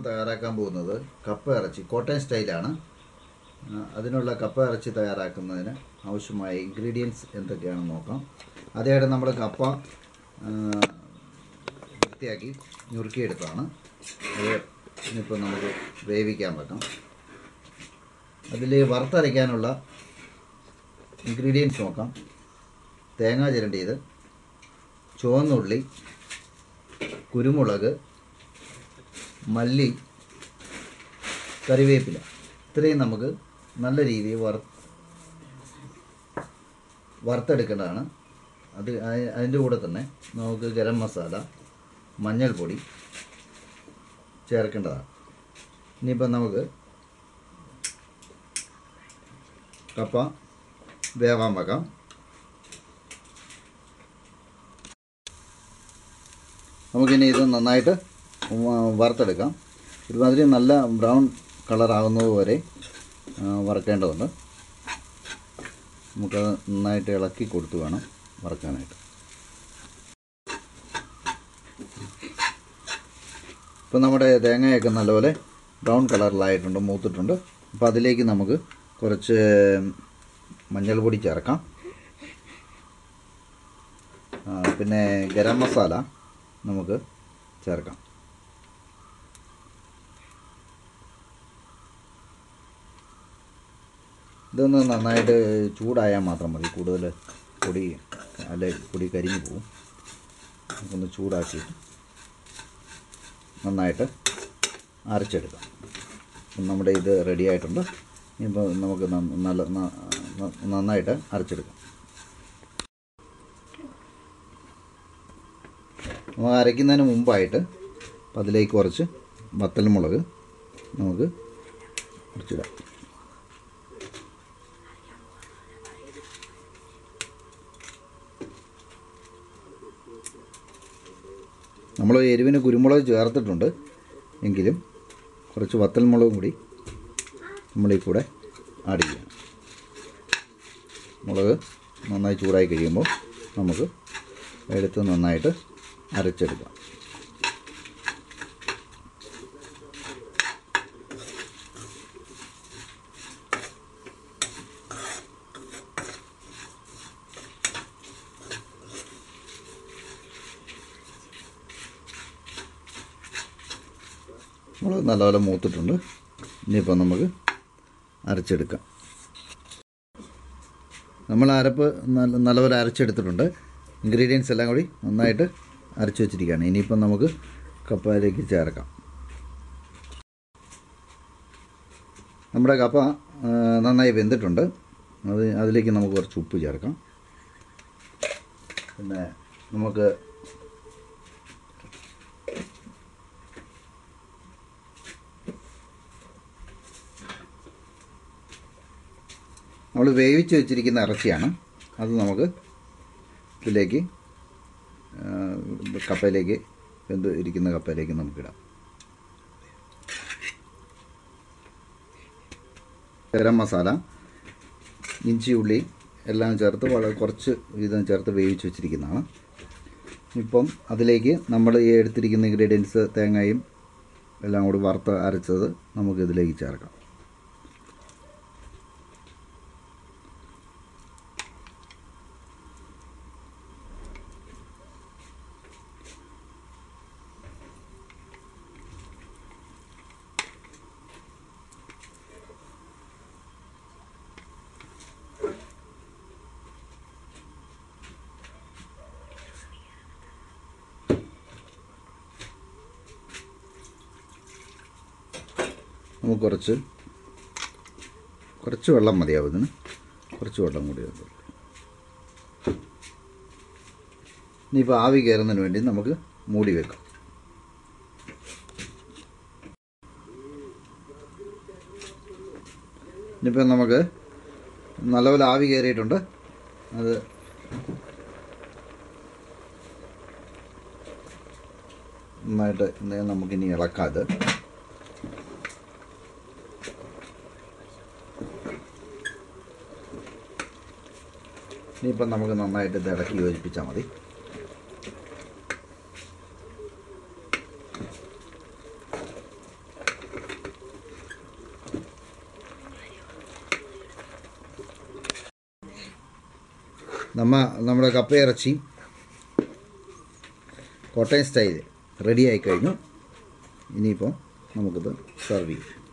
തയ്യാറാക്കാൻ പോകുന്നത് കപ്പ ഇറച്ചി കോട്ടയം സ്റ്റൈലാണ്. അതിനുള്ള കപ്പ ഇറച്ചി തയ്യാറാക്കുന്നതിന് ആവശ്യമായ ഇൻഗ്രീഡിയൻസ് എന്തൊക്കെയാണെന്ന് നോക്കാം. ആദ്യമായിട്ട് നമ്മൾ കപ്പ വൃത്തിയാക്കി ഞുറുക്കിയെടുത്താണ്. അത് ഇനിയിപ്പോൾ നമുക്ക് വേവിക്കാൻ വെക്കാം. അതിൽ വറുത്തരയ്ക്കാനുള്ള ഇൻഗ്രീഡിയൻസ് നോക്കാം. തേങ്ങ ചിരണ്ടിയത്, ചുവന്നുള്ളി, കുരുമുളക്, മല്ലി, കറിവേപ്പില, ഇത്രയും നമുക്ക് നല്ല രീതിയിൽ വറുത്തെടുക്കേണ്ടതാണ്. അതിൻ്റെ കൂടെ തന്നെ നമുക്ക് ഗരം മസാല, മഞ്ഞൾപ്പൊടി ചേർക്കേണ്ടതാണ്. ഇനിയിപ്പം നമുക്ക് കപ്പ വേവാൻ വെക്കാം. നമുക്കിനി ഇത് നന്നായിട്ട് വറുത്തെടുക്കാം. ഒരുമാതിരി നല്ല ബ്രൗൺ കളറാകുന്നത് വരെ വറുക്കേണ്ടതുണ്ട്. നമുക്കത് നന്നായിട്ട് ഇളക്കി കൊടുത്ത് വേണം വറുക്കാനായിട്ട്. ഇപ്പം നമ്മുടെ തേങ്ങയൊക്കെ നല്ലപോലെ ബ്രൗൺ കളറിലായിട്ടുണ്ട്, മൂത്തിട്ടുണ്ട്. അപ്പോൾ അതിലേക്ക് നമുക്ക് കുറച്ച് മഞ്ഞൾപ്പൊടി ചേർക്കാം. പിന്നെ ഗരം മസാല നമുക്ക് ചേർക്കാം. ഇതൊന്ന് നന്നായിട്ട് ചൂടായാൽ മാത്രം മതി. കൂടുതൽ പൊടി കരിഞ്ഞു പോകും. ഒന്ന് ചൂടാക്കി നന്നായിട്ട് അരച്ചെടുക്കാം. നമ്മുടെ ഇത് റെഡി ആയിട്ടുണ്ട്. ഇനിയിപ്പോൾ നമുക്ക് നന്നായിട്ട് അരച്ചെടുക്കാം. നമ്മൾ അരയ്ക്കുന്നതിന് മുമ്പായിട്ട് അതിലേക്ക് കുറച്ച് വത്തൽമുളക് നമുക്ക് കുറച്ചിടാം. നമ്മൾ എരിവിന് കുരുമുളക് ചേർത്തിട്ടുണ്ട്, എങ്കിലും കുറച്ച് വത്തൽമുളകും കൂടി നമ്മളീ കൂടെ ആഡ് ചെയ്യാം. മുളക് നന്നായി ചൂടായി കഴിയുമ്പോൾ നമുക്ക് എടുത്ത് നന്നായിട്ട് അരച്ചെടുക്കാം. മുളക് നല്ലപോലെ മൂത്തിട്ടുണ്ട്. ഇനിയിപ്പോൾ നമുക്ക് അരച്ചെടുക്കാം. നമ്മൾ അരപ്പ് നല്ലപോലെ അരച്ചെടുത്തിട്ടുണ്ട്. ഇൻഗ്രീഡിയൻസ് എല്ലാം കൂടി നന്നായിട്ട് അരച്ച് വെച്ചിരിക്കുകയാണ്. ഇനിയിപ്പം നമുക്ക് കപ്പയിലേക്ക് ചേർക്കാം. നമ്മുടെ കപ്പ നന്നായി വെന്തിട്ടുണ്ട്. അതിലേക്ക് നമുക്ക് കുറച്ച് ഉപ്പ് ചേർക്കാം. പിന്നെ നമുക്ക് നമ്മൾ വേവിച്ച് വെച്ചിരിക്കുന്ന ഇറച്ചിയാണ്. അത് നമുക്ക് ഇതിലേക്ക് കപ്പയിലേക്ക് വെന്ത് ഇരിക്കുന്ന കപ്പയിലേക്ക് നമുക്കിടാം. ഗരം മസാല, ഇഞ്ചി, ഉള്ളി എല്ലാം ചേർത്ത് വളരെ കുറച്ച് വീതം ചേർത്ത് വേവിച്ച് വെച്ചിരിക്കുന്നതാണ്. ഇപ്പം അതിലേക്ക് നമ്മൾ ഈ എടുത്തിരിക്കുന്ന ഇൻഗ്രീഡിയൻസ് തേങ്ങയും എല്ലാം കൂടി വറുത്ത് അരച്ചത് നമുക്കിതിലേക്ക് ചേർക്കാം. നമുക്ക് കുറച്ച് വെള്ളം മതിയാവും. ഇതിന് കുറച്ച് വെള്ളം കൂടി മതി. ഇനിയിപ്പോൾ ആവി കയറുന്നതിന് വേണ്ടി നമുക്ക് മൂടി വെക്കാം. ഇനിയിപ്പം നമുക്ക് നല്ലപോലെ ആവി കയറിയിട്ടുണ്ട്. അത് നന്നായിട്ട് നമുക്കിനി ഇളക്കാം. അത് ഇനിയിപ്പം നമുക്ക് നന്നായിട്ട് ഇത് ഇളക്കി യോജിപ്പിച്ചാൽ മതി. നമ്മുടെ കപ്പയിറച്ചി കോട്ടയം സ്റ്റൈൽ റെഡി ആയി കഴിഞ്ഞു. ഇനിയിപ്പോൾ നമുക്കിത് സെർവ് ചെയ്യാം.